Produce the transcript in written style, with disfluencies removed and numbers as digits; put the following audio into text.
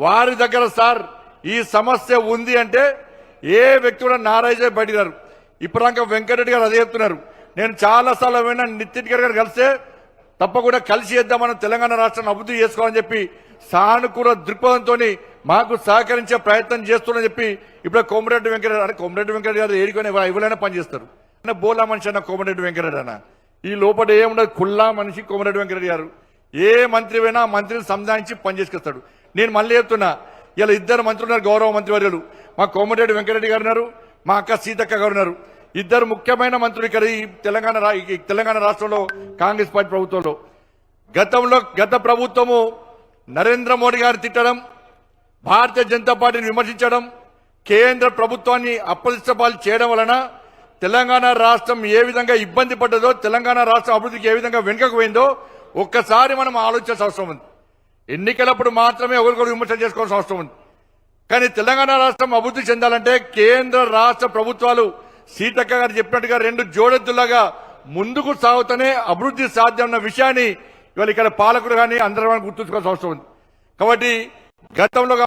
వారి దగ్గర సార్ ఈ సమస్య ఉంది అంటే ఏ వ్యక్తి కూడా నారాజే బయటగారు. ఇప్పుడు వెంకటరెడ్డి గారు అదే చెప్తున్నారు. నేను చాలాసార్లు విన్నా నితిన్ గారు కలిస్తే తప్పకుండా కలిసి చేద్దాం, మనం తెలంగాణ రాష్ట్రాన్ని అభివృద్ధి చేసుకోవాలని చెప్పి సానుకూల దృక్పథంతో మాకు సహకరించే ప్రయత్నం చేస్తున్నారని చెప్పి ఇప్పుడు కోమటిరెడ్డి వెంకటరెడ్డి గారు ఏడుకొని ఎవరైనా పనిచేస్తారు. బోలా మనిషి అన్న కోమటిరెడ్డి వెంకటరెడ్డి అన్న ఈ లోపల ఏముండదు, కుల్లా మనిషి కోమటిరెడ్డి వెంకటరెడ్డి గారు. ఏ మంత్రి అయినా మంత్రిని సంధానించి పనిచేసుకొస్తాడు. నేను మళ్ళీ చెప్తున్నా, ఇలా ఇద్దరు మంత్రులు ఉన్నారు, గౌరవ మంత్రివర్యులు. మా కోమటిరెడ్డి వెంకటరెడ్డి గారు ఉన్నారు, మా అక్క సీతక్క గారు ఉన్నారు. ఇద్దరు ముఖ్యమైన మంత్రులు ఇక్కడ ఈ తెలంగాణ రాష్ట్రంలో కాంగ్రెస్ పార్టీ ప్రభుత్వంలో. గత ప్రభుత్వము నరేంద్ర మోడీ గారిని తిట్టడం, భారతీయ జనతా పార్టీని విమర్శించడం, కేంద్ర ప్రభుత్వాన్ని అప్రతిష్టపాలు చేయడం వలన తెలంగాణ రాష్ట్రం ఏ విధంగా ఇబ్బంది పడ్డదో, తెలంగాణ రాష్ట్రం అభివృద్ధికి ఏ విధంగా వెనుకకు పోయిందో ఒక్కసారి మనం ఆలోచించాల్సిన అవసరం ఉంది. ఎన్నికలప్పుడు మాత్రమే ఒకరికొకరు విమర్శలు చేసుకోవాల్సిన అవసరం ఉంది. కానీ తెలంగాణ రాష్ట్రం అభివృద్ధి చెందాలంటే కేంద్ర రాష్ట్ర ప్రభుత్వాలు సీతక్క గారు చెప్పినట్టుగా రెండు జోడెద్దులాగా ముందుకు సాగుతూనే అభివృద్ధి సాధ్యం అన్న విషయాన్ని ఇవాళ ఇక్కడ పాలకులు కానీ అందరూ గుర్తుంచుకోవాల్సిన అవసరం ఉంది. కాబట్టి గతంలో